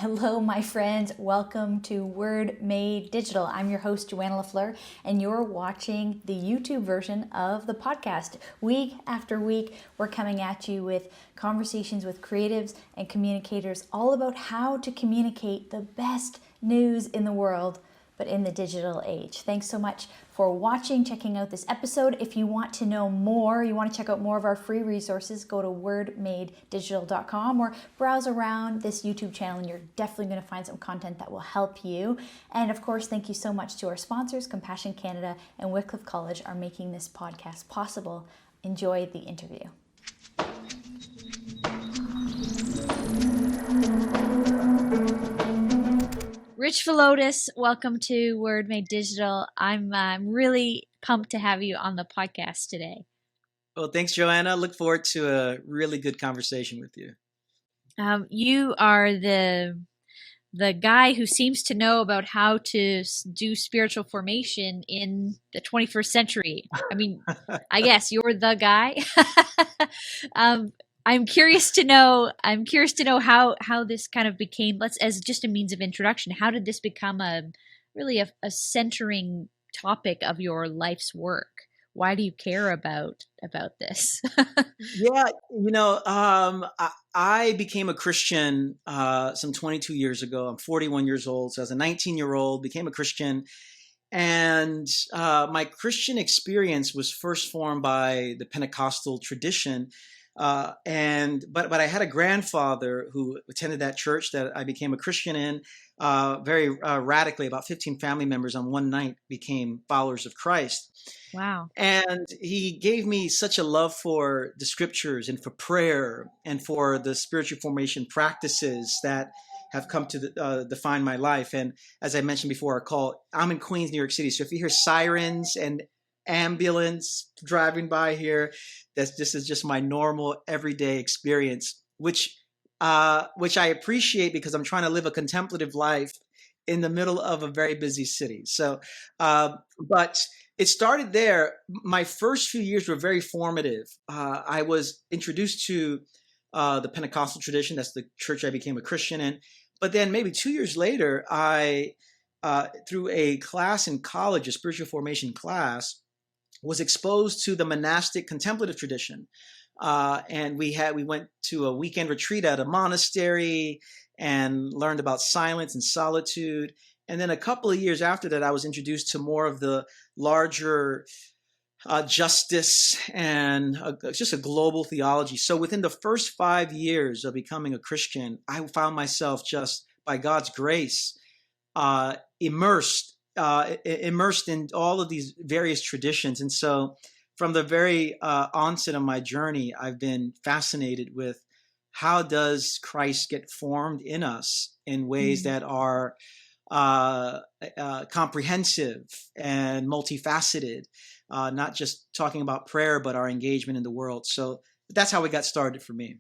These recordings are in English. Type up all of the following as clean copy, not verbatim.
Hello, my friends. Welcome to Word Made Digital. I'm your host, Joanna LaFleur, and you're watching the YouTube version of the podcast. Week after week, we're coming at you with conversations with creatives and communicators all about how to communicate the best news in the world, but in the digital age. Thanks so much for watching, checking out this episode. If you want to know more, you want to check out more of our free resources, go to wordmadedigital.com or browse around this YouTube channel and you're definitely going to find some content that will help you. And of course, thank you so much to our sponsors, Compassion Canada and Wycliffe College are making this podcast possible. Enjoy the interview. Rich Villodas, welcome to Word Made Digital. I'm really pumped to have you on the podcast today. Well, thanks, Joanna. Look forward to a really good conversation with you. You are the guy who seems to know about how to do spiritual formation in the 21st century. I mean, I guess you're the guy. I'm curious to know how this kind of became, as just a means of introduction, how did this become a centering topic of your life's work? Why do you care about this? Yeah, I became a Christian some 22 years ago. I'm 41 years old. So as a 19-year-old, became a Christian. And my Christian experience was first formed by the Pentecostal tradition. But I had a grandfather who attended that church that I became a Christian in very radically. About 15 family members on one night became followers of Christ. Wow. And he gave me such a love for the scriptures and for prayer and for the spiritual formation practices that have come to define my life. And as I mentioned before our call, I'm in Queens, New York City. So if you hear sirens and ambulance driving by here, this is just my normal everyday experience, which I appreciate because I'm trying to live a contemplative life in the middle of a very busy city. So, but it started there. My first few years were very formative. I was introduced to the Pentecostal tradition. That's the church I became a Christian in. But then maybe 2 years later, I, through a class in college, a spiritual formation class, was exposed to the monastic contemplative tradition. And we went to a weekend retreat at a monastery and learned about silence and solitude. And then a couple of years after that, I was introduced to more of the larger justice and just a global theology. So within the first 5 years of becoming a Christian, I found myself just by God's grace immersed in all of these various traditions. And so from the very onset of my journey, I've been fascinated with how does Christ get formed in us in ways that are comprehensive and multifaceted, not just talking about prayer, but our engagement in the world. So that's how it got started for me.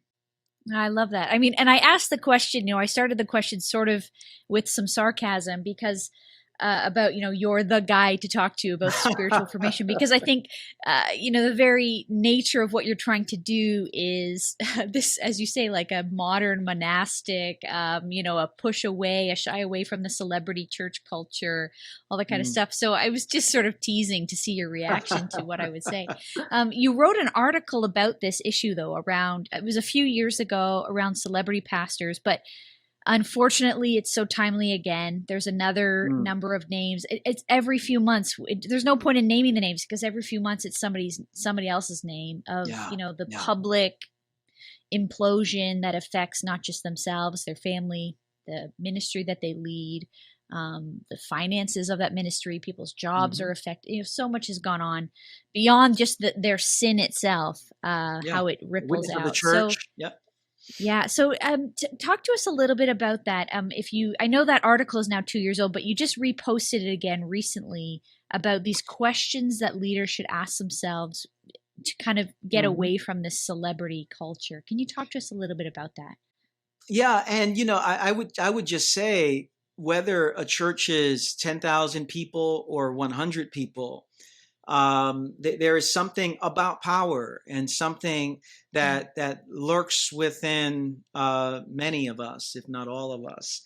I love that. I mean, and I asked the question, I started the question sort of with some sarcasm because about, you're the guy to talk to about spiritual formation, because I think, the very nature of what you're trying to do is this, as you say, like a modern monastic, a a shy away from the celebrity church culture, all that kind of stuff. So I was just sort of teasing to see your reaction to what I would say. You wrote an article about this issue, though, it was a few years ago, around celebrity pastors, but unfortunately, it's so timely again. There's another number of names. It's every few months. There's no point in naming the names because every few months it's somebody else's name of public implosion that affects not just themselves, their family, the ministry that they lead, the finances of that ministry, people's jobs are affected. So much has gone on beyond just their sin itself, how it ripples out. The church. Yeah. So talk to us a little bit about that. I know that article is now 2 years old, but you just reposted it again recently about these questions that leaders should ask themselves to kind of get away from this celebrity culture. Can you talk to us a little bit about that? Yeah. And, I would just say whether a church is 10,000 people or 100 people, There is something about power and something that lurks within many of us, if not all of us.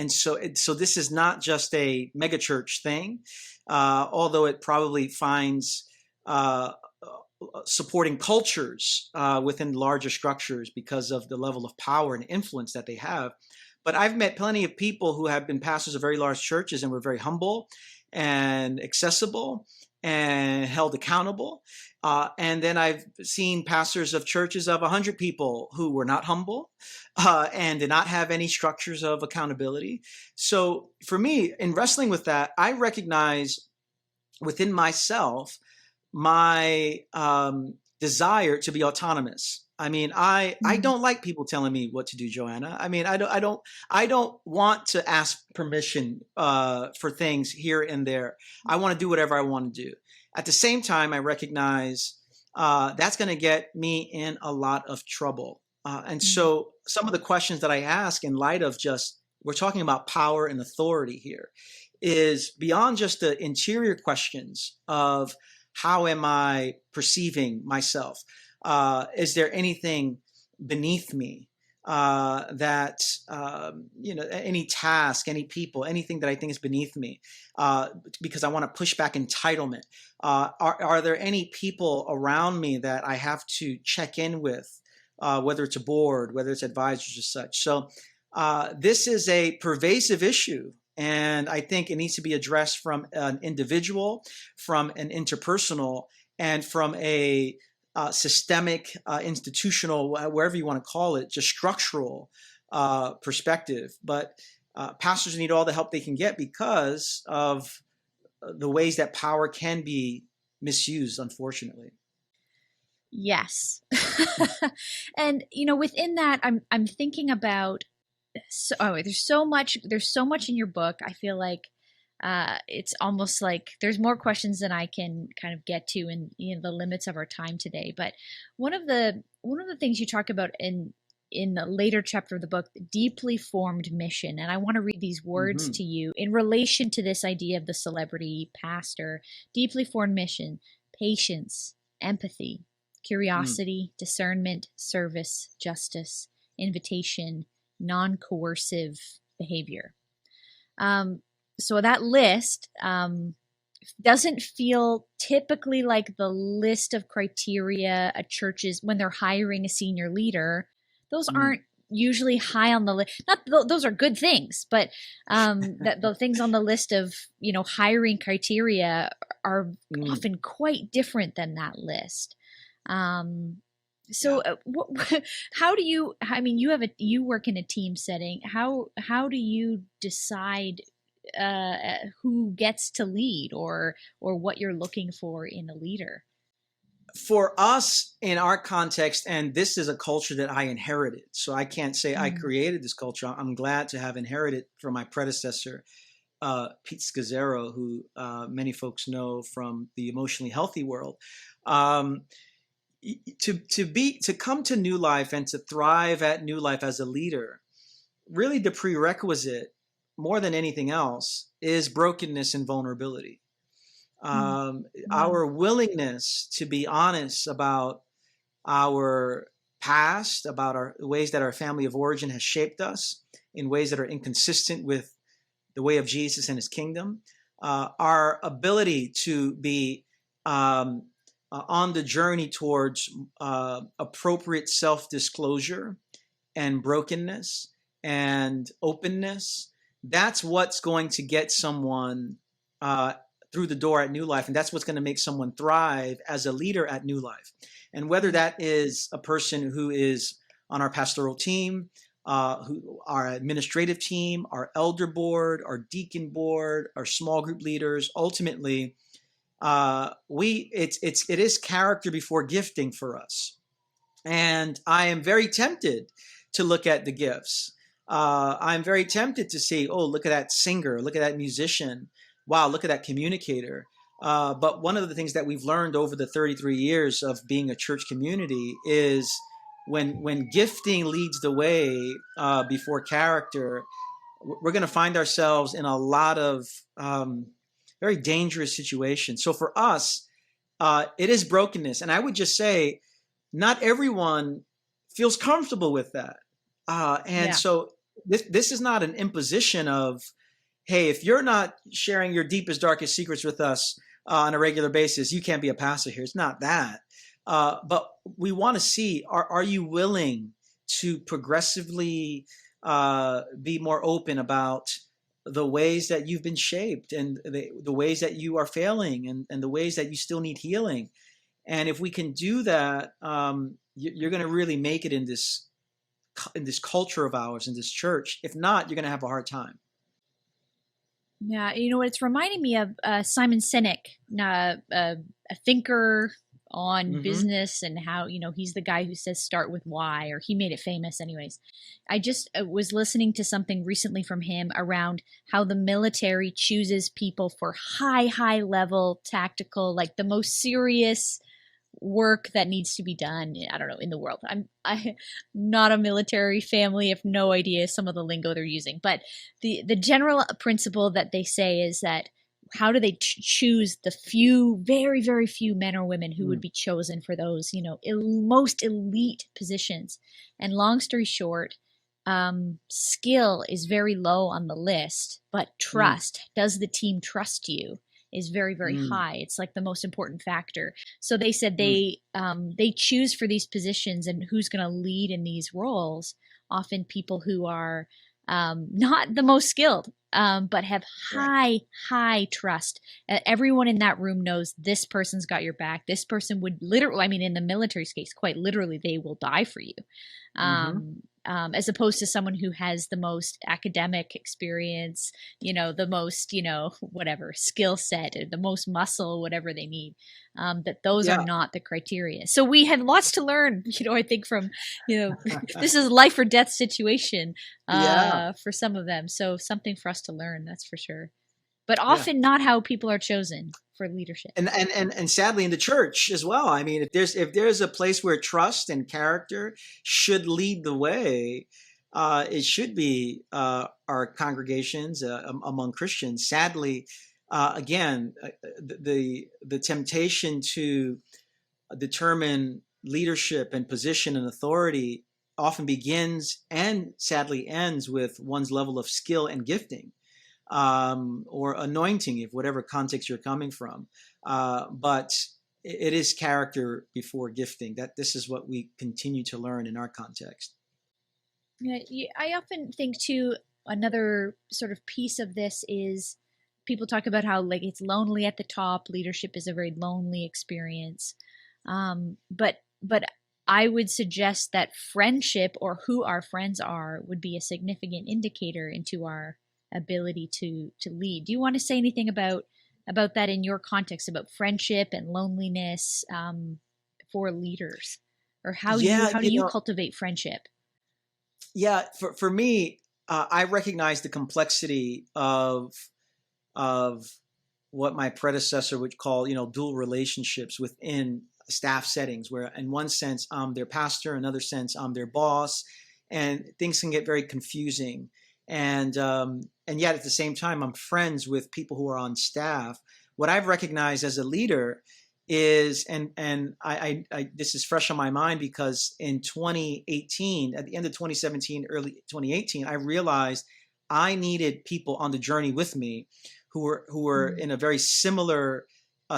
So this is not just a megachurch thing, although it probably finds supporting cultures within larger structures because of the level of power and influence that they have. But I've met plenty of people who have been pastors of very large churches and were very humble and accessible and held accountable. And then I've seen pastors of churches of 100 people who were not humble and did not have any structures of accountability. So for me, in wrestling with that, I recognize within myself my desire to be autonomous. I mean, I don't like people telling me what to do, Joanna. I mean, I don't want to ask permission for things here and there. I want to do whatever I want to do. At the same time, I recognize that's going to get me in a lot of trouble. And so some of the questions that I ask in light of just, we're talking about power and authority here, is beyond just the interior questions of how am I perceiving myself? Is there anything beneath me that, any task, any people, anything that I think is beneath me because I want to push back entitlement? Are there any people around me that I have to check in with, whether it's a board, whether it's advisors or such? So this is a pervasive issue. And I think it needs to be addressed from an individual, from an interpersonal, and from a systemic, institutional, wherever you want to call it, just structural perspective. But pastors need all the help they can get because of the ways that power can be misused, unfortunately. Yes. And within that, I'm thinking about, there's so much in your book. I feel like it's almost like there's more questions than I can kind of get to in the limits of our time today. But one of the things you talk about in the later chapter of the book, deeply formed mission, and I want to read these words to you in relation to this idea of the celebrity pastor. Deeply formed mission: patience, empathy, curiosity, discernment, service, justice, invitation, non-coercive behavior. So that list doesn't feel typically like the list of criteria a church is when they're hiring a senior leader. Those aren't usually high on the list. Not those are good things, but the things on the list of hiring criteria are often quite different than that list. So how do you, I mean, you work in a team setting. How do you decide who gets to lead or what you're looking for in a leader? For us in our context, and this is a culture that I inherited, so I can't say I created this culture. I'm glad to have inherited from my predecessor, Pete Scazzaro, who many folks know from the emotionally healthy world. To come to New Life and to thrive at New Life as a leader, really the prerequisite, more than anything else, is brokenness and vulnerability. Our willingness to be honest about our past, about the ways that our family of origin has shaped us in ways that are inconsistent with the way of Jesus and his kingdom, our ability to be on the journey towards appropriate self-disclosure and brokenness and openness. That's what's going to get someone through the door at New Life. And that's what's going to make someone thrive as a leader at New Life. And whether that is a person who is on our pastoral team, our administrative team, our elder board, our deacon board, our small group leaders, ultimately, it is character before gifting for us. And I am very tempted to look at the gifts. I'm very tempted to say, oh, look at that singer, look at that musician. Wow, look at that communicator. But one of the things that we've learned over the 33 years of being a church community is when gifting leads the way before character, we're going to find ourselves in a lot of very dangerous situations. So for us, it is brokenness. And I would just say, not everyone feels comfortable with that. And Yeah. so this is not an imposition of, hey, if you're not sharing your deepest, darkest secrets with us on a regular basis, you can't be a pastor here. It's not that. But we want to see, are you willing to progressively be more open about the ways that you've been shaped, and the ways that you are failing, and the ways that you still need healing? And if we can do that, you're going to really make it in this culture of ours, in this church. If not, you're going to have a hard time. Yeah, you know what? It's reminding me of Simon Sinek, a thinker on Hmm. business and how, he's the guy who says start with why, or he made it famous, anyways. I just was listening to something recently from him around how the military chooses people for high level tactical, like the most serious work that needs to be done. I don't know, in the world. I'm not a military family. I have no idea some of the lingo they're using, but the general principle that they say is that how do they choose the few, very few men or women who would Mm, be chosen for those, most elite positions? And long story short, skill is very low on the list, but mm, trust, does the team trust you, is very mm, high. It's like the most important factor. So they said mm. they choose for these positions and who's going to lead in these roles, often people who are not the most skilled, but have Right. high trust. Everyone in that room knows this person's got your back. This person would literally, I mean, in the military's case, quite literally, they will die for you. Hmm. As opposed to someone who has the most academic experience, the most, whatever skill set, or the most muscle, whatever they need. That those are Yeah. not the criteria. So we have lots to learn, I think from, this is life or death situation Yeah. for some of them. So something for us to learn, that's for sure. But Yeah. often not how people are chosen for leadership. And sadly in the church as well. I mean, if there's a place where trust and character should lead the way, it should be our congregations among Christians. Sadly, again, the temptation to determine leadership and position and authority often begins and sadly ends with one's level of skill and gifting, or anointing, if whatever context you're coming from. But it is character before gifting. That this is what we continue to learn in our context. Yeah, I often think too, another sort of piece of this is people talk about how like it's lonely at the top. Leadership is a very lonely experience. But I would suggest that friendship, or who our friends are, would be a significant indicator into our ability to lead. Do you want to say anything about that in your context, about friendship and loneliness, for leaders, or Yeah, how do you cultivate friendship? yeah. For me, I recognize the complexity of what my predecessor would call, dual relationships within staff settings, where in one sense I'm their pastor, in another sense I'm their boss, and things can get very confusing. And yet at the same time I'm friends with people who are on staff. What I've recognized as a leader is, and this is fresh on my mind because in 2018, at the end of 2017, early 2018, I realized I needed people on the journey with me who were Mm. in a very similar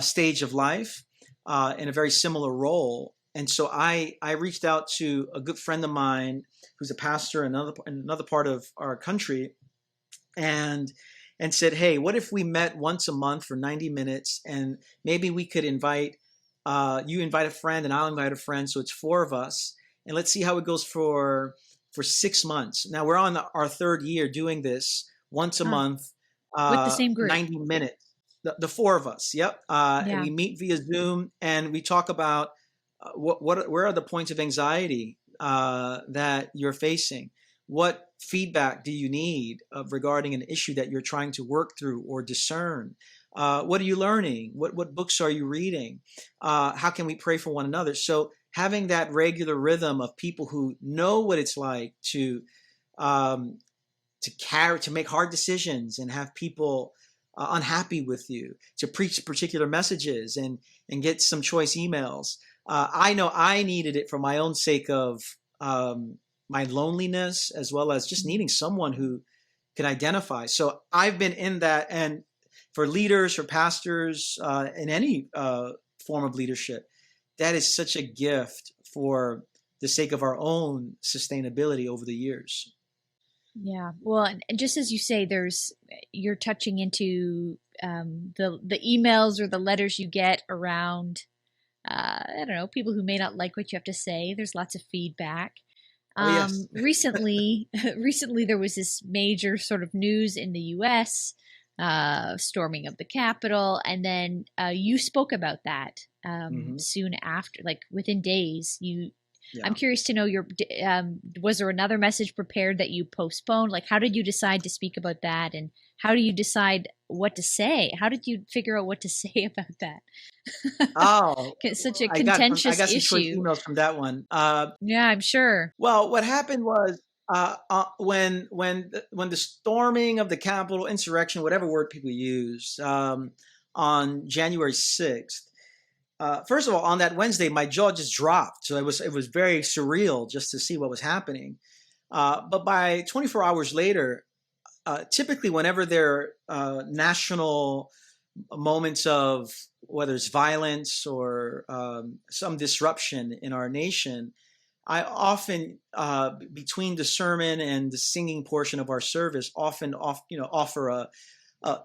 stage of life, in a very similar role. And so I reached out to a good friend of mine who's a pastor in another part of our country, and and said, hey, what if we met once a month for 90 minutes, and maybe we could invite, you invite a friend and I'll invite a friend, so it's four of us, and let's see how it goes for 6 months. Now we're on our third year doing this once a Huh. month, With the same group. 90 minutes. The four of us, yep. And Yeah. we meet via Zoom and we talk about where are the points of anxiety that you're facing. What feedback do you need regarding an issue that you're trying to work through or discern? What are you learning? What books are you reading? How can we pray for one another? So having that regular rhythm of people who know what it's like um, to make hard decisions, and have people unhappy with you, to preach particular messages and get some choice emails. I know I needed it for my own sake of my loneliness, as well as just needing someone who can identify. So I've been in that, and for leaders, for pastors, in any form of leadership, that is such a gift for the sake of our own sustainability over the years. Yeah. Well, and just as you say, you're touching into the emails or the letters you get around, I don't know, people who may not like what you have to say. There's lots of feedback. Oh yes. Recently, recently there was this major sort of news in the U.S. Storming of the Capitol, and then you spoke about that Hmm. soon after, like within days. I'm Yeah. curious to know was there another message prepared that you postponed? Like, how did you decide to speak about that, and how do you decide what to say? How did you figure out what to say about that? Oh, It's such a I contentious got some choice issue. emails from that one. Yeah, I'm sure. Well, what happened was when the storming of the Capitol, insurrection, whatever word people use, on January 6th. First of all, on that Wednesday, my jaw just dropped. So it was very surreal just to see what was happening. But by 24 hours later, typically whenever there are national moments of whether it's violence or some disruption in our nation, I often, between the sermon and the singing portion of our service, offer a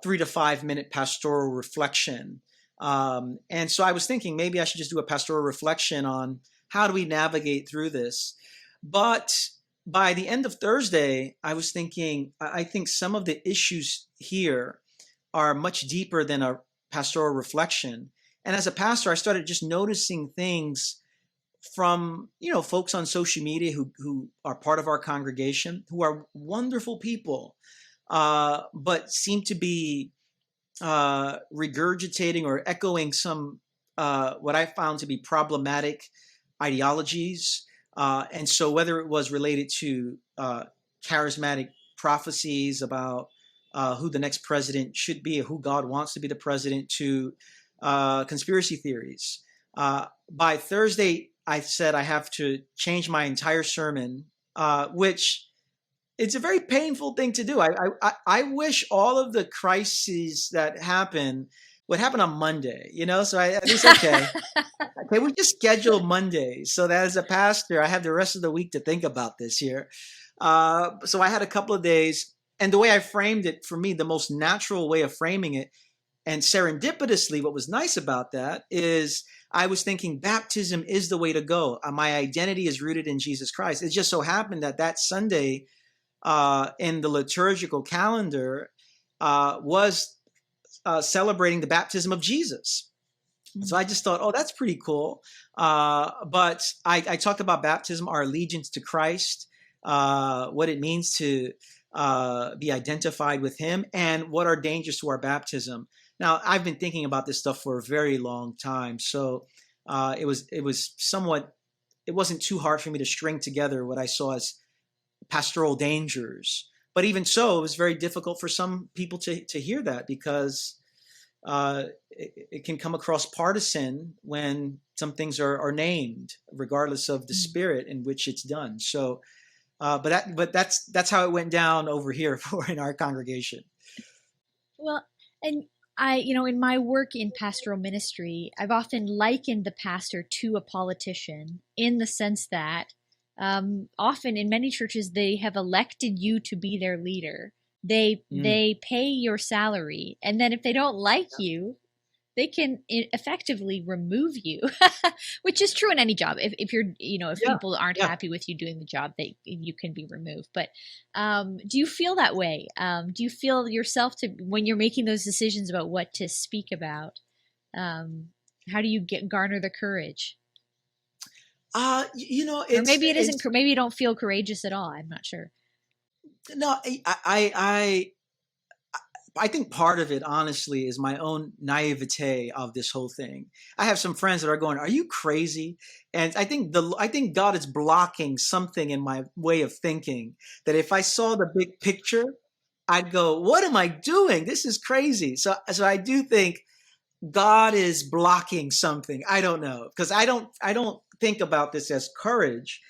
3 to 5 minute pastoral reflection. And so I was thinking maybe I should just do a pastoral reflection on how do we navigate through this. But by the end of Thursday, I was thinking, I think some of the issues here are much deeper than a pastoral reflection. And as a pastor, I started just noticing things from folks on social media who are part of our congregation, who are wonderful people, but seem to be regurgitating or echoing some what I found to be problematic ideologies. And so whether it was related to charismatic prophecies about who the next president should be, or who God wants to be the president, to conspiracy theories. By Thursday, I said I have to change my entire sermon, which it's a very painful thing to do. I wish all of the crises that happen would happen on Monday, So at least okay, we just schedule Mondays so that as a pastor, I have the rest of the week to think about this here. So I had a couple of days, and the way I framed it, for me, the most natural way of framing it, and serendipitously, what was nice about that is I was thinking baptism is the way to go. My identity is rooted in Jesus Christ. It just so happened that that Sunday in the liturgical calendar was celebrating the baptism of Jesus. So I just thought, oh, that's pretty cool. But I talked about baptism, our allegiance to Christ, what it means to be identified with Him, and what are dangers to our baptism. Now, I've been thinking about this stuff for a very long time, so it wasn't too hard for me to string together what I saw as pastoral dangers. But even so, it was very difficult for some people to hear that, because it can come across partisan when some things are named, regardless of the spirit in which it's done. So, but that's how it went down over here in our congregation. Well, and in my work in pastoral ministry, I've often likened the pastor to a politician, in the sense that often in many churches they have elected you to be their leader. Mm. They pay your salary, and then if they don't like you, they can effectively remove you, which is true in any job. If you're, if Yeah, people aren't yeah. happy with you doing the job, you can be removed. But do you feel that way? Do you feel yourself to, when you're making those decisions about what to speak about? How do you garner the courage? Or maybe it isn't. It's Maybe you don't feel courageous at all. I'm not sure. no, I think part of it, honestly, is my own naivete of this whole thing. I have some friends that are going, "Are you crazy?" And I think God is blocking something in my way of thinking. That if I saw the big picture, I'd go, what am I doing? This is crazy. So I do think God is blocking something. I don't know, because I don't think about this as courage.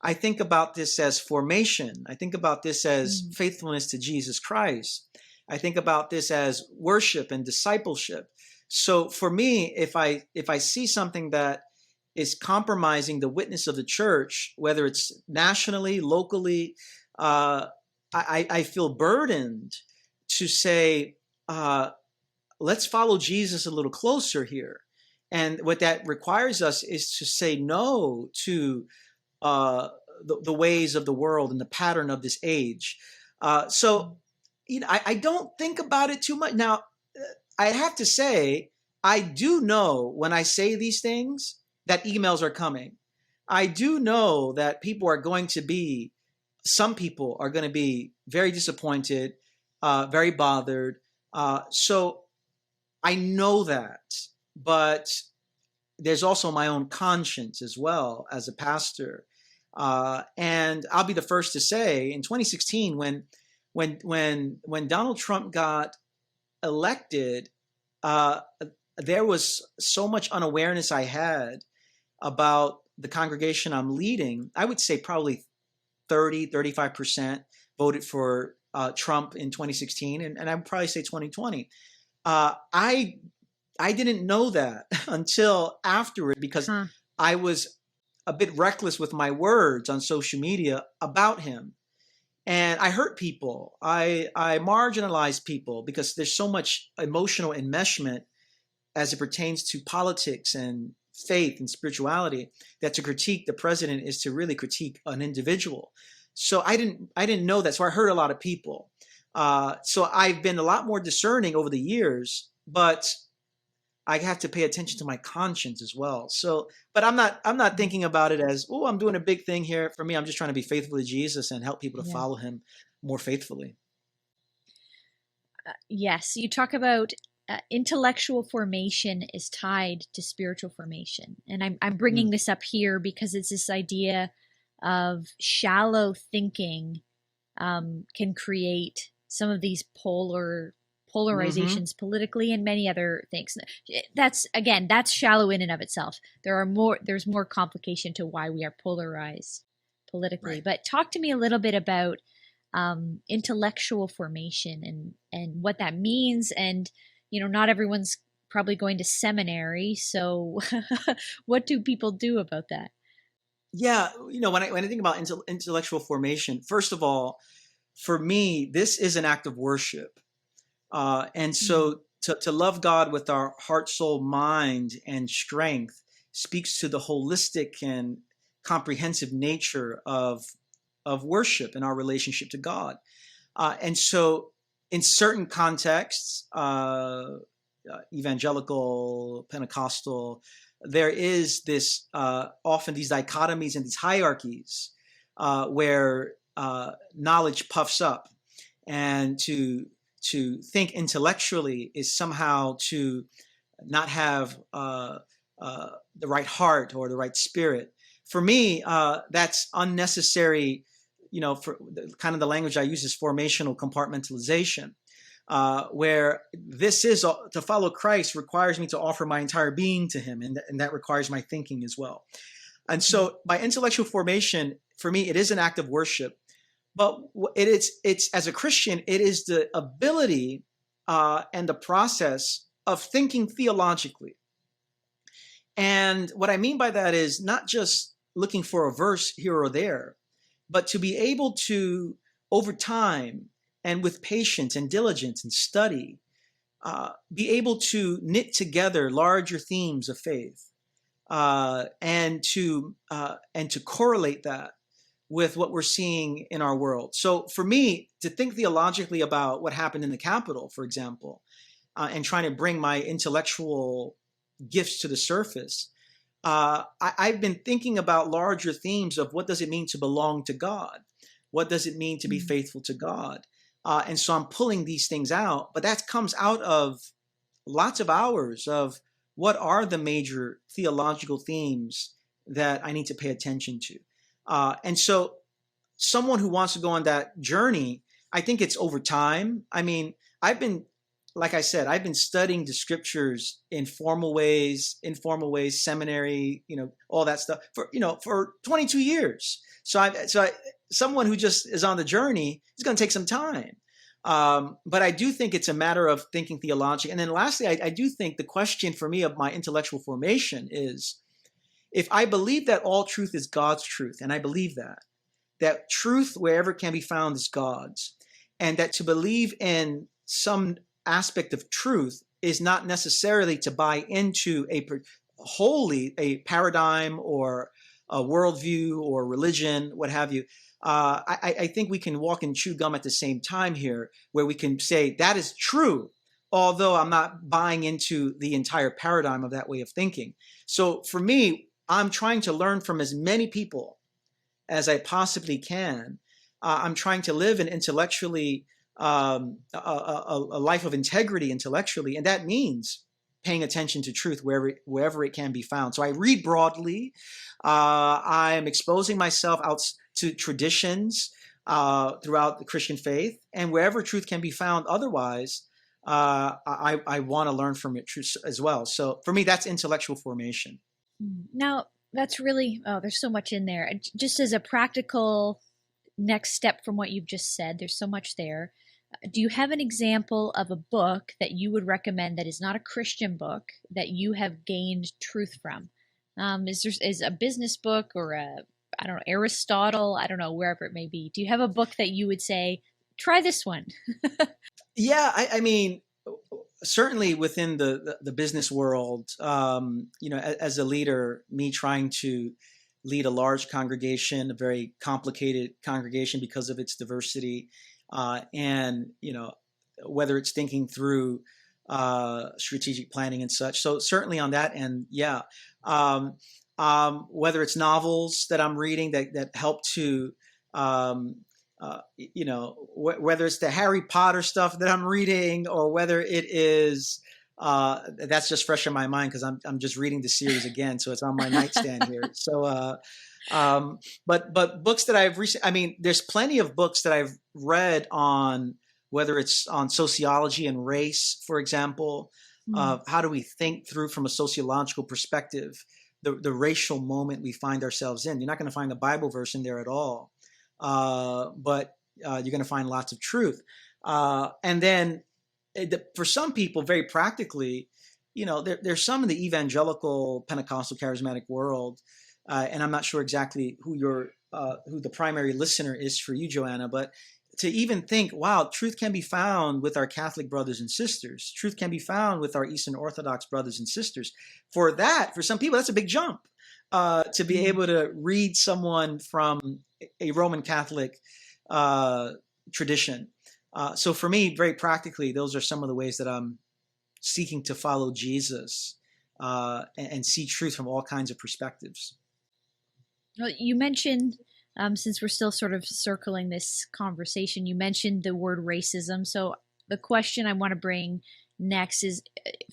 I think about this as formation. I think about this as Mm. faithfulness to Jesus Christ. I think about this as worship and discipleship. So for me, if I see something that is compromising the witness of the church, whether it's nationally, locally, uh, I feel burdened to say, let's follow Jesus a little closer here. And what that requires us is to say no to uh, the ways of the world and the pattern of this age. So, I don't think about it too much. Now, I have to say, I do know when I say these things that emails are coming. I do know that some people are going to be very disappointed, very bothered. So I know that, but there's also my own conscience as well as a pastor. And I'll be the first to say, in 2016, when Donald Trump got elected, uh, there was so much unawareness I had about the congregation I'm leading. I would say probably 35% voted for Trump in 2016, and I would probably say 2020. I didn't know that until afterward, because Huh. I was a bit reckless with my words on social media about him. And I hurt people. I marginalized people because there's so much emotional enmeshment as it pertains to politics and faith and spirituality, that to critique the president is to really critique an individual. So I didn't know that. So I hurt a lot of people. So I've been a lot more discerning over the years, but I have to pay attention to my conscience as well. So, but I'm not thinking about it as, oh, I'm doing a big thing here. For me, I'm just trying to be faithful to Jesus and help people to Yeah. follow him more faithfully. Yes, you talk about intellectual formation is tied to spiritual formation. And I'm bringing Mm. this up here because it's this idea of shallow thinking can create some of these Hmm. polarizations politically and many other things. That's shallow in and of itself. There's more complication to why we are polarized politically. Right. But talk to me a little bit about intellectual formation and what that means. And not everyone's probably going to seminary, so what do people do about that? Yeah. When I think about intellectual formation, first of all, for me, this is an act of worship. And Mm. so to love God with our heart, soul, mind, and strength speaks to the holistic and comprehensive nature of worship and our relationship to God. And so, in certain contexts, evangelical, Pentecostal, there is this often these dichotomies and these hierarchies where knowledge puffs up, and to think intellectually is somehow to not have the right heart or the right spirit. For me, that's unnecessary. For kind of the language I use is formational compartmentalization, where this is to follow Christ requires me to offer my entire being to Him, and that requires my thinking as well. And Mm. so, by intellectual formation, for me, it is an act of worship. But it's as a Christian, it is the ability and the process of thinking theologically. And what I mean by that is not just looking for a verse here or there, but to be able to, over time and with patience and diligence and study, be able to knit together larger themes of faith, and to correlate that with what we're seeing in our world. So for me, to think theologically about what happened in the Capitol, for example, and trying to bring my intellectual gifts to the surface, I've been thinking about larger themes of what does it mean to belong to God? What does it mean to be Mm. faithful to God? And so I'm pulling these things out, but that comes out of lots of hours of what are the major theological themes that I need to pay attention to. And so someone who wants to go on that journey, I think it's over time. I mean, I've been, like I said, I've been studying the scriptures in informal ways, seminary, all that stuff for 22 years. Someone who just is on the journey is going to take some time. But I do think it's a matter of thinking theologically. And then lastly, I do think the question for me of my intellectual formation is, if I believe that all truth is God's truth, and I believe that truth wherever it can be found is God's, and that to believe in some aspect of truth is not necessarily to buy into a paradigm or a worldview or religion, what have you. I think we can walk and chew gum at the same time here, where we can say that is true, although I'm not buying into the entire paradigm of that way of thinking. So for me, I'm trying to learn from as many people as I possibly can. I'm trying to live an intellectually, a life of integrity intellectually, and that means paying attention to truth wherever it can be found. So I read broadly. I am exposing myself out to traditions throughout the Christian faith, and wherever truth can be found otherwise, I want to learn from it as well. So for me, that's intellectual formation. Now, that's really, there's so much in there. Just as a practical next step from what you've just said, there's so much there. Do you have an example of a book that you would recommend that is not a Christian book that you have gained truth from? Is a business book or I don't know, Aristotle, I don't know, wherever it may be. Do you have a book that you would say, try this one? Yeah, I mean, certainly within the business world, as a leader, me trying to lead a large congregation, a very complicated congregation because of its diversity, and whether it's thinking through strategic planning and such. So certainly on that end, yeah. Whether it's novels that I'm reading that help to whether it's the Harry Potter stuff that I'm reading, or whether it is that's just fresh in my mind because I'm just reading the series again, so it's on my nightstand here. So, but books that I've recently, I mean, there's plenty of books that I've read on whether it's on sociology and race, for example, how do we think through from a sociological perspective the racial moment we find ourselves in. You're not going to find a Bible verse in there at all. But you're going to find lots of truth. And then for some people, very practically, there's some in the evangelical Pentecostal charismatic world, and I'm not sure exactly who the primary listener is for you, Joanna, but to even think, wow, truth can be found with our Catholic brothers and sisters. Truth can be found with our Eastern Orthodox brothers and sisters. For some people, that's a big jump. To be able to read someone from a Roman Catholic tradition. So for me, very practically, those are some of the ways that I'm seeking to follow Jesus and see truth from all kinds of perspectives. Well, you mentioned, since we're still sort of circling this conversation, you mentioned the word racism. So the question I want to bring next is,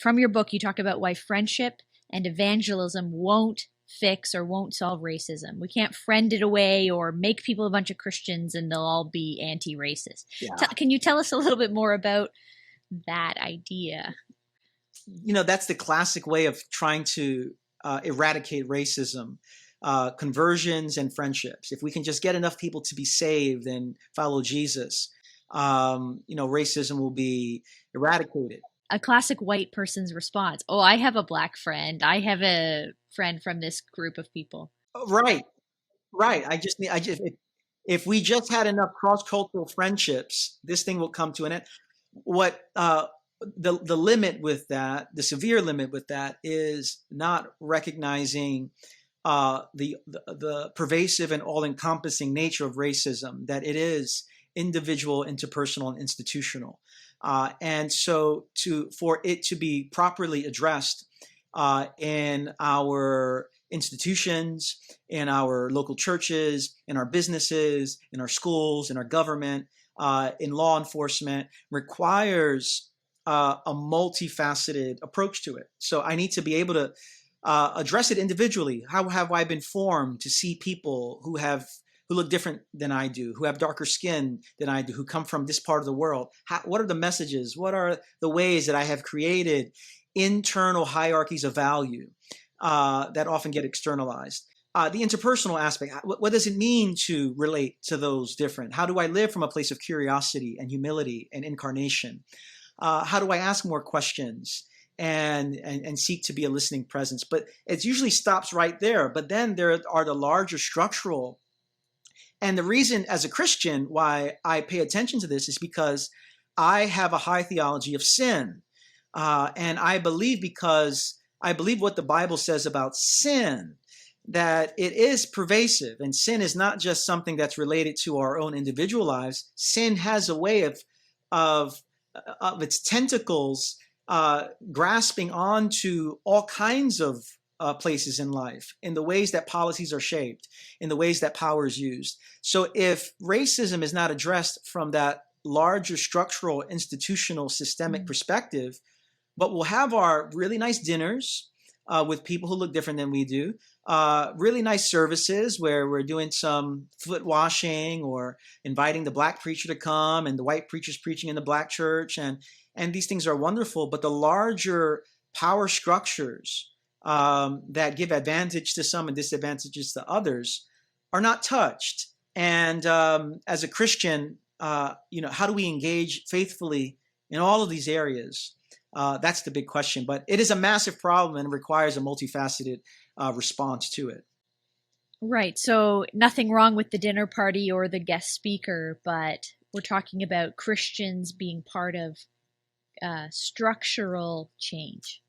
from your book, you talk about why friendship and evangelism won't fix or won't solve racism. We can't friend it away or make people a bunch of Christians and they'll all be anti-racist. Yeah. Can you tell us a little bit more about that idea? That's the classic way of trying to eradicate racism. Conversions and friendships. If we can just get enough people to be saved and follow Jesus, racism will be eradicated. A classic white person's response. Oh, I have a black friend. I have a friend from this group of people. Right. If we just had enough cross-cultural friendships, this thing will come to an end. What the limit with that, the severe limit with that, is not recognizing the pervasive and all-encompassing nature of racism, that it is individual, interpersonal, and institutional. And so for it to be properly addressed in our institutions, in our local churches, in our businesses, in our schools, in our government, in law enforcement, requires a multifaceted approach to it. So I need to be able to address it individually. How have I been formed to see people who who look different than I do, who have darker skin than I do, who come from this part of the world? What are the messages? What are the ways that I have created internal hierarchies of value that often get externalized? The interpersonal aspect, what does it mean to relate to those different? How do I live from a place of curiosity and humility and incarnation? How do I ask more questions and seek to be a listening presence? But it usually stops right there. But then there are the larger structural. And the reason as a Christian why I pay attention to this is because I have a high theology of sin. And I believe what the Bible says about sin, that it is pervasive, and sin is not just something that's related to our own individual lives. Sin has a way of its tentacles grasping onto all kinds of places in life, in the ways that policies are shaped, in the ways that power is used. So if racism is not addressed from that larger structural, institutional, systemic perspective, but we'll have our really nice dinners with people who look different than we do, really nice services where we're doing some foot washing or inviting the black preacher to come and the white preacher's preaching in the black church. And these things are wonderful, but the larger power structures that give advantage to some and disadvantages to others are not touched. And as a Christian, how do we engage faithfully in all of these areas? That's the big question, but it is a massive problem and requires a multifaceted response to it. Right. So nothing wrong with the dinner party or the guest speaker, but we're talking about Christians being part of structural change.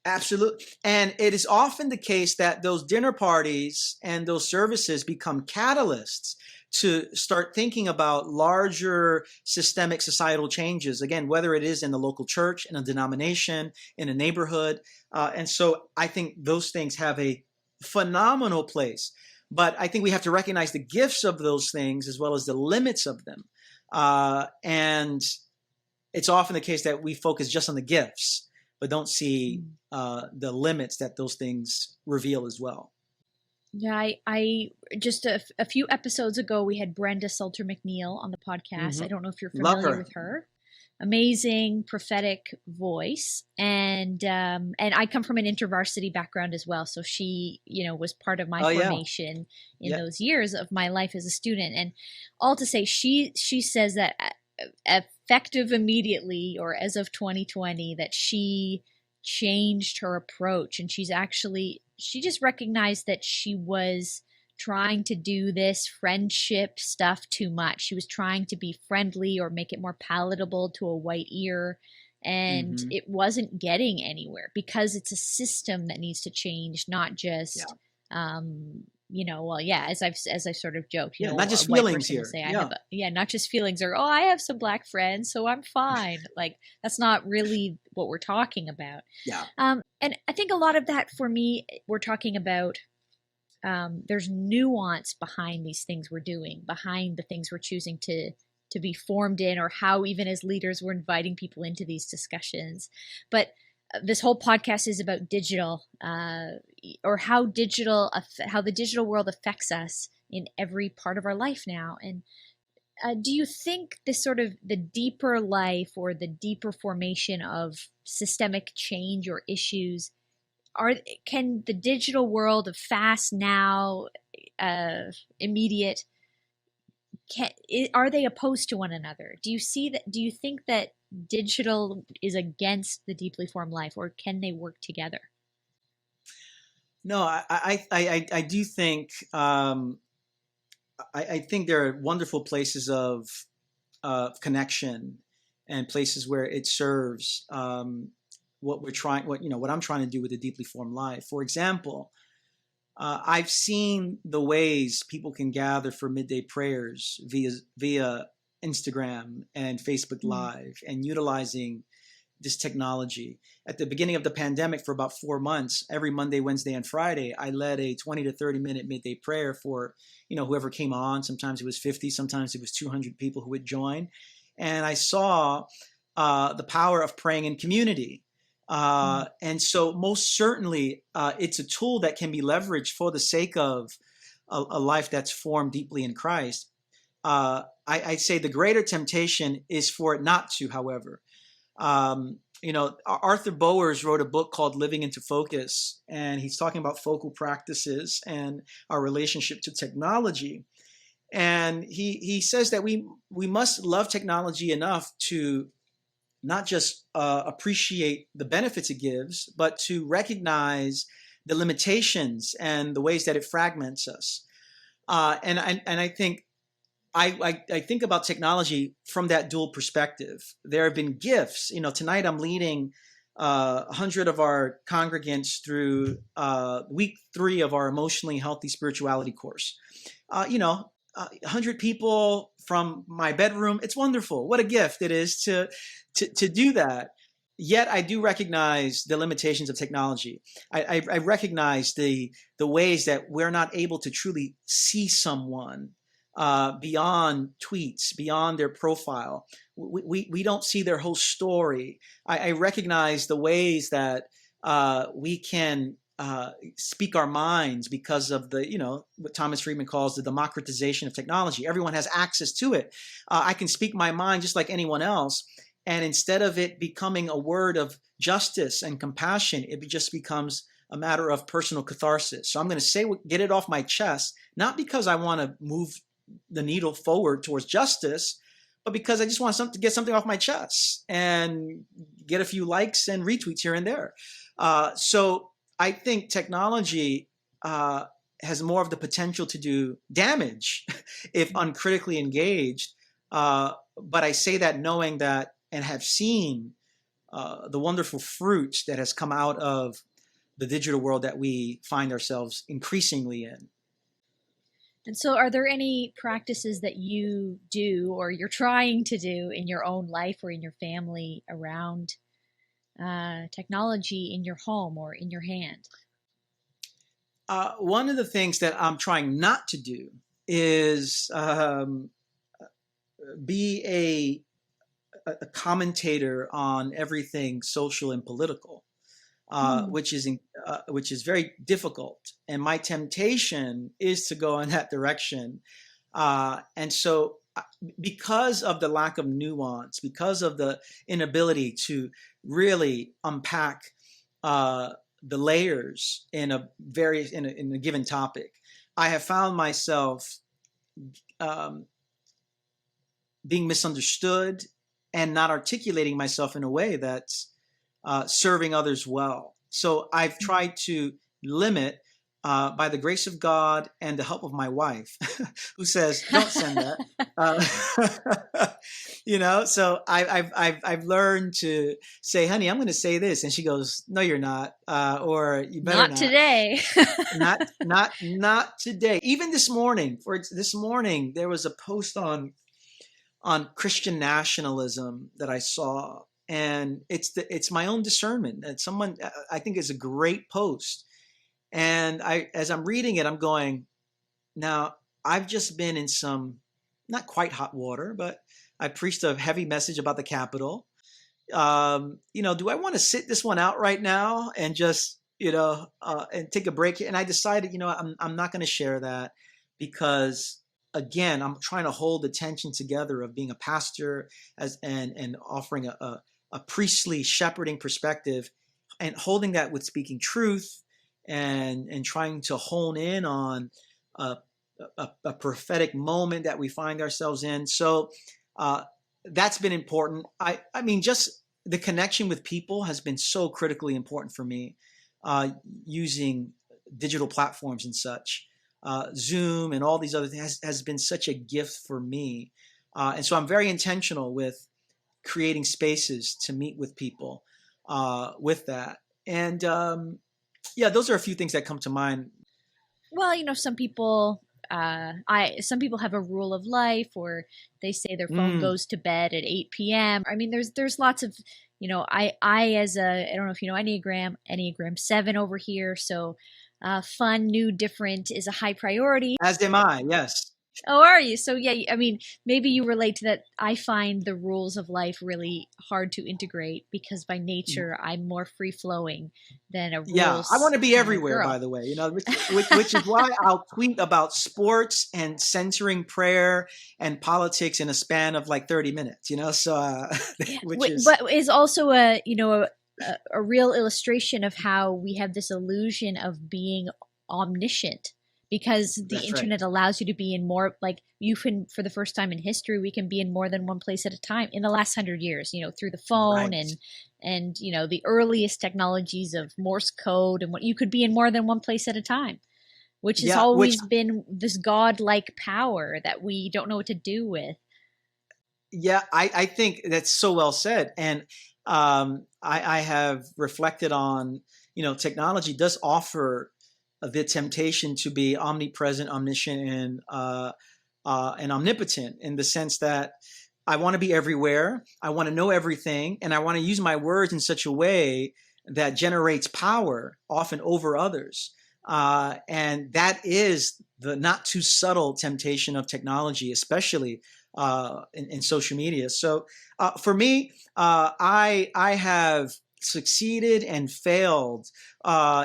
Absolutely. And it is often the case that those dinner parties and those services become catalysts to start thinking about larger systemic societal changes, again, whether it is in the local church, in a denomination, in a neighborhood. And so I think those things have a phenomenal place. But I think we have to recognize the gifts of those things as well as the limits of them. And it's often the case that we focus just on the gifts, but don't see the limits that those things reveal as well. Yeah, I just a few episodes ago, we had Brenda Salter McNeil on the podcast. I don't know if you're familiar with her. Amazing prophetic voice. And I come from an InterVarsity background as well. So she, was part of my formation in those years of my life as a student. And all to say, she says that effective immediately, or as of 2020, that she changed her approach, and she just recognized that she was trying to do this friendship stuff too much. She was trying to be friendly or make it more palatable to a white ear, and it wasn't getting anywhere because it's a system that needs to change, not just as I've sort of joked, not just feelings here. Say, not just feelings, or I have some black friends, so I'm fine. Like, that's not really what we're talking about. Yeah. And I think a lot of that for me, we're talking about there's nuance behind these things we're doing, behind the things we're choosing to be formed in, or how even as leaders we're inviting people into these discussions. But this whole podcast is about digital, or how the digital world affects us in every part of our life now. And do you think this sort of the deeper life or the deeper formation of systemic change or issues, can the digital world of fast now, immediate, are they opposed to one another? Do you see that? Do you think that digital is against the deeply formed life, or can they work together? No, I do think I think there are wonderful places of connection and places where it serves what I'm trying to do with a deeply formed life. For example, I've seen the ways people can gather for midday prayers via Instagram and Facebook Live, and utilizing this technology. At the beginning of the pandemic, for about 4 months, every Monday, Wednesday, and Friday, I led a 20 to 30 minute midday prayer for whoever came on. Sometimes it was 50, sometimes it was 200 people who would join. And I saw the power of praying in community. And so most certainly it's a tool that can be leveraged for the sake of a life that's formed deeply in Christ. I say the greater temptation is for it not to, however. Arthur Bowers wrote a book called Living into Focus, and he's talking about focal practices and our relationship to technology. And he says that we must love technology enough to not just appreciate the benefits it gives, but to recognize the limitations and the ways that it fragments us. And I think I think about technology from that dual perspective. There have been gifts. Tonight I'm leading 100 of our congregants through week 3 of our emotionally healthy spirituality course. 100 people from my bedroom. It's wonderful. What a gift it is to do that. Yet I do recognize the limitations of technology. I recognize the ways that we're not able to truly see someone beyond tweets, beyond their profile. We don't see their whole story. I recognize the ways that we can speak our minds because of what Thomas Friedman calls the democratization of technology. Everyone has access to it. I can speak my mind just like anyone else. And instead of it becoming a word of justice and compassion, it just becomes a matter of personal catharsis. So I'm going to get it off my chest, not because I want to move the needle forward towards justice, but because I just want to get something off my chest and get a few likes and retweets here and there. So I think technology has more of the potential to do damage if uncritically engaged. But I say that knowing that and have seen the wonderful fruit that has come out of the digital world that we find ourselves increasingly in. And so are there any practices that you do or you're trying to do in your own life or in your family around technology in your home or in your hand? One of the things that I'm trying not to do is be a commentator on everything social and political, which is very difficult. And my temptation is to go in that direction. And so, because of the lack of nuance, because of the inability to really unpack the layers in a given topic, I have found myself being misunderstood and not articulating myself in a way that's serving others well. So I've tried to limit, by the grace of God and the help of my wife, who says, "Don't send that." So I've learned to say, "Honey, I'm going to say this," and she goes, "No, you're not," or "You better not." Not today. not today. Even this morning, there was a post on Christian nationalism that I saw, and it's my own discernment. And someone, I think, is a great post. And as I'm reading it, I'm going, now I've just been in some not quite hot water, but I preached a heavy message about the Capitol. Do I want to sit this one out right now and just and take a break? And I decided, I'm not going to share that, because again, I'm trying to hold the tension together of being a pastor and offering a priestly shepherding perspective, and holding that with speaking truth and trying to hone in on a prophetic moment that we find ourselves in. So that's been important. I mean, just the connection with people has been so critically important for me, using digital platforms and such. Zoom and all these other things has been such a gift for me. And so I'm very intentional with creating spaces to meet with people with that. And those are a few things that come to mind. Well, some people some people have a rule of life, or they say their phone goes to bed at 8 p.m. I mean, there's lots of, I don't know if you know Enneagram 7 over here. So fun, new, different is a high priority. As am I, yes. Oh, are you? So yeah, I mean, maybe you relate to that. I find the rules of life really hard to integrate because by nature I'm more free flowing than a Yeah, I want rules to be kind of everywhere, girl. by the way, which is why I'll tweet about sports and censoring prayer and politics in a span of like 30 minutes, so, Yeah, which is, but is also a real illustration of how we have this illusion of being omniscient because the that's right. internet allows you to be in more like you can for the first time in history we can be in more than one place at a time in the last 100 years, through the phone Right. and the earliest technologies of Morse code and what you could be in more than one place at a time, which has Yeah, which, always been this godlike power that we don't know what to do with. yeah, I think that's so well said. And I have reflected on, technology does offer the temptation to be omnipresent, omniscient, and omnipotent in the sense that I want to be everywhere. I want to know everything. And I want to use my words in such a way that generates power, often over others. And that is the not too subtle temptation of technology, especially in social media. So for me, I have succeeded and failed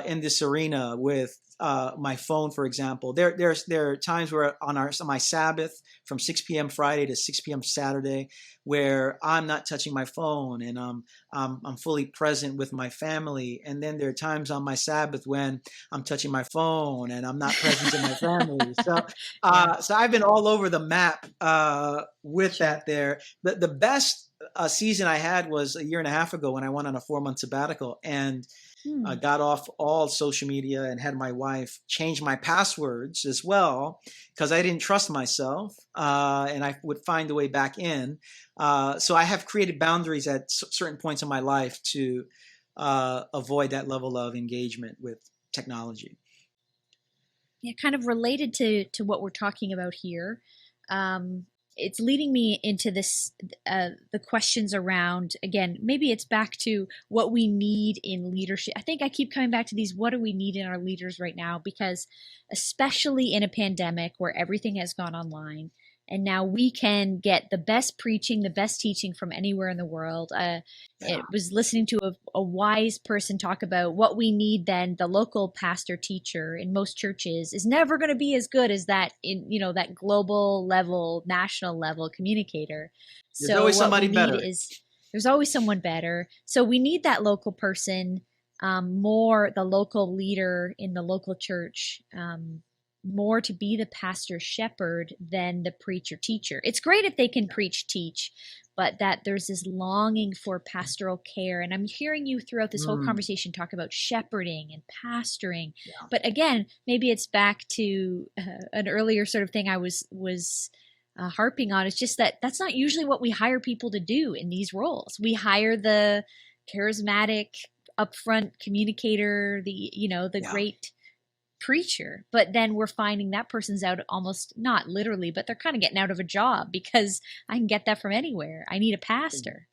in this arena with my phone, for example. There are times where on my Sabbath from 6 p.m. Friday to 6 p.m. Saturday, where I'm not touching my phone and I'm fully present with my family. And then there are times on my Sabbath when I'm touching my phone and I'm not present to my family. So Yeah, so I've been all over the map with sure. that. There, the best season I had was a year and a half ago when I went on a 4 month sabbatical and Hmm. got off all social media and had my wife change my passwords as well because I didn't trust myself and I would find a way back in. So I have created boundaries at certain points in my life to avoid that level of engagement with technology. Yeah, kind of related to what we're talking about here. Um, it's leading me into this the questions around again. Maybe it's back to what we need in leadership. I think I keep coming back to these. What do we need in our leaders right now? Because especially in a pandemic where everything has gone online. And now we can get the best preaching, the best teaching from anywhere in the world. Yeah. It was listening to a wise person talk about what we need then the local pastor teacher in most churches is never going to be as good as that in that global level national level communicator. There's So always what we somebody need better. is there's always someone better, so we need that local person, more the local leader in the local church, more to be the pastor shepherd than the preacher teacher. It's great if they can preach teach, but that there's this longing for pastoral care. And I'm hearing you throughout this whole Mm, conversation talk about shepherding and pastoring. yeah. But again, maybe it's back to an earlier sort of thing I was harping on. It's just that that's not usually what we hire people to do in these roles. We hire the charismatic, upfront communicator, the Yeah. great preacher, but then we're finding that person's out almost not literally, but they're kind of getting out of a job because I can get that from anywhere. I need a pastor.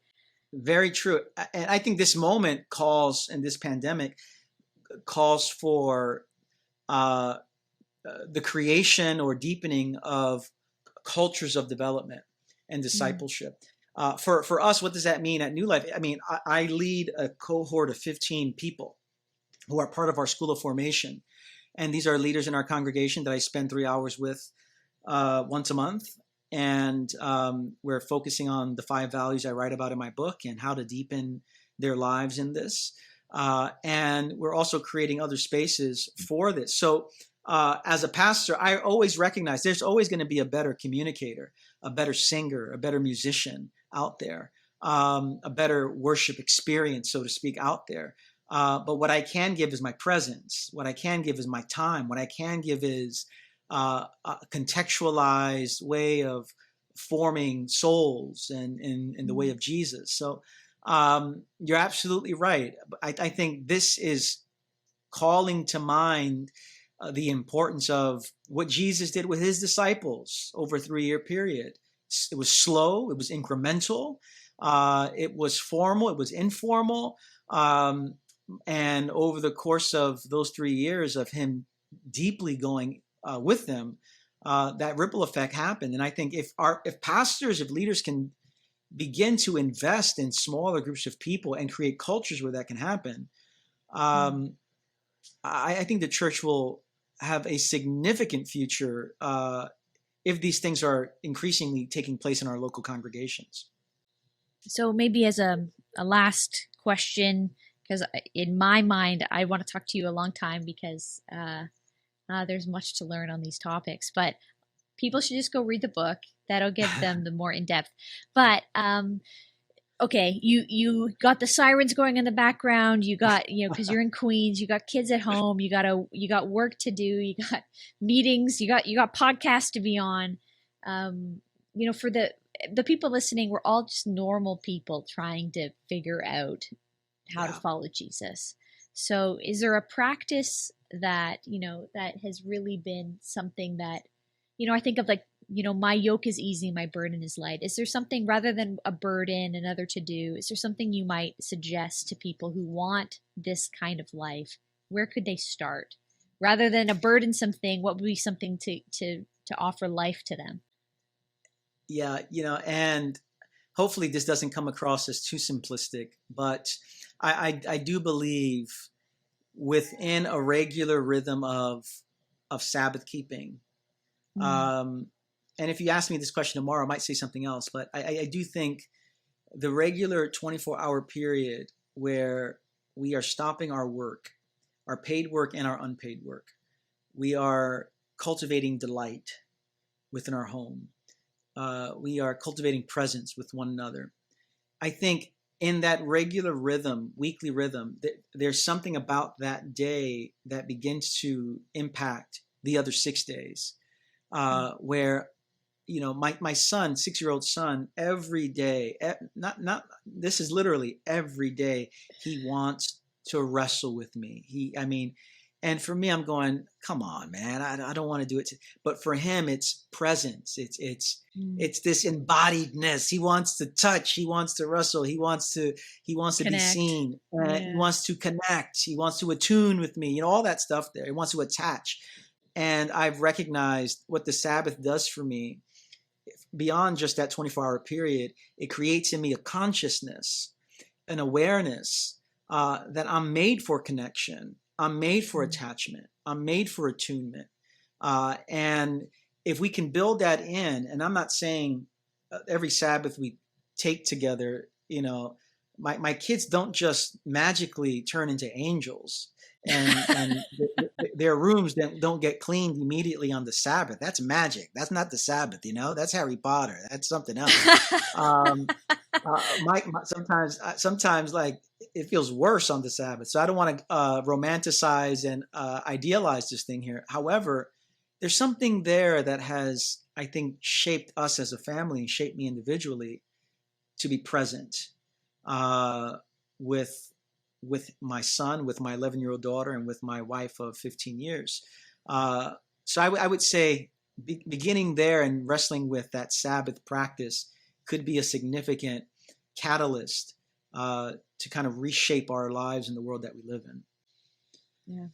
Very true. And I think this moment calls, and this pandemic calls for uh, the creation or deepening of cultures of development and Mm, discipleship. For us, what does that mean at New Life? I mean, I lead a cohort of 15 people who are part of our school of formation. And these are leaders in our congregation that I spend 3 hours with once a month. And we're focusing on the 5 values I write about in my book and how to deepen their lives in this. And we're also creating other spaces for this. So, as a pastor, I always recognize there's always going to be a better communicator, a better singer, a better musician out there, a better worship experience, so to speak, out there. But what I can give is my presence. What I can give is my time. What I can give is a contextualized way of forming souls and in the way mm, of Jesus. So you're absolutely right. I think this is calling to mind the importance of what Jesus did with his disciples over a 3 year period. It was slow, it was incremental, it was formal, it was informal. And over the course of those 3 years of him deeply going with them, that ripple effect happened. And I think if pastors, if leaders can begin to invest in smaller groups of people and create cultures where that can happen, I think the church will have a significant future if these things are increasingly taking place in our local congregations. So maybe as a last question, because in my mind, I want to talk to you a long time because there's much to learn on these topics. But people should just go read the book. That'll give them the more in depth. But okay, you got the sirens going in the background. You got, because you're in Queens, you got kids at home. You got work to do. You got meetings. You got podcasts to be on. For the people listening, we're all just normal people trying to figure out how to follow Jesus. So is there a practice that, that has really been something that, I think of, like, my yoke is easy, my burden is light. Is there something, rather than a burden, another to do, is there something you might suggest to people who want this kind of life? Where could they start? Rather than a burdensome thing, what would be something to offer life to them? Yeah, and hopefully this doesn't come across as too simplistic, but I do believe within a regular rhythm of Sabbath keeping. And if you ask me this question tomorrow, I might say something else, but I do think the regular 24-hour period where we are stopping our work, our paid work and our unpaid work, we are cultivating delight within our home. We are cultivating presence with one another. I think in that regular rhythm, weekly rhythm, there's something about that day that begins to impact the other 6 days, where my son, 6-year-old son, every day, this is literally every day, he wants to wrestle with me. And for me, I'm going, come on, man, I don't want to do it. But for him, it's presence. It's this embodiedness. He wants to touch. He wants to wrestle. He wants to be seen. He wants to connect. He wants to attune with me. All that stuff there. He wants to attach. And I've recognized what the Sabbath does for me. Beyond just that 24-hour period, it creates in me a consciousness, an awareness that I'm made for connection. I'm made for attachment. I'm made for attunement. And if we can build that in, and I'm not saying every Sabbath we take together, my kids don't just magically turn into angels, and their rooms don't get cleaned immediately on the Sabbath. That's magic. That's not the Sabbath, That's Harry Potter. That's something else. Sometimes like it feels worse on the Sabbath. So I don't want to romanticize and idealize this thing here. However, there's something there that has, I think, shaped us as a family and shaped me individually to be present with my son, with my 11-year-old daughter, and with my wife of 15 years. So I would say beginning there and wrestling with that Sabbath practice could be a significant catalyst to kind of reshape our lives in the world that we live in. Yeah.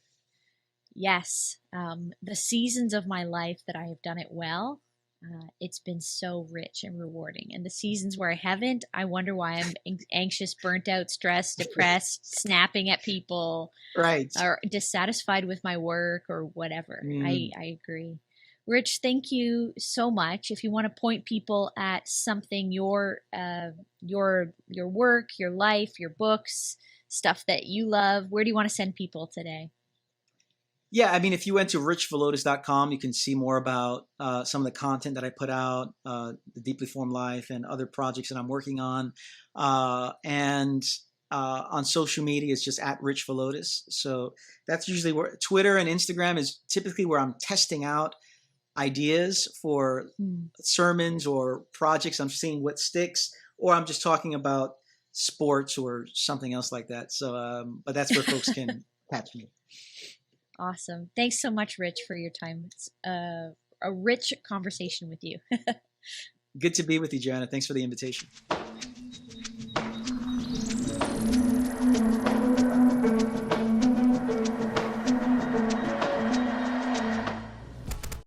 Yes. The seasons of my life that I have done it well, it's been so rich and rewarding. And the seasons where I haven't, I wonder why I'm anxious, burnt out, stressed, depressed, snapping at people, right, or dissatisfied with my work or whatever. I agree. Rich, thank you so much. If you want to point people at something, your work, your life, your books, stuff that you love, where do you want to send people today? Yeah, if you went to richvillodas.com, you can see more about some of the content that I put out, the Deeply Formed Life, and other projects that I'm working on. And on social media, it's just at Rich Villodas. So that's usually where Twitter and Instagram is typically where I'm testing out ideas for sermons or projects. I'm seeing what sticks, or I'm just talking about sports or something else like that. So, but that's where folks can catch me. Awesome. Thanks so much, Rich, for your time. It's a rich conversation with you. Good to be with you, Joanna. Thanks for the invitation.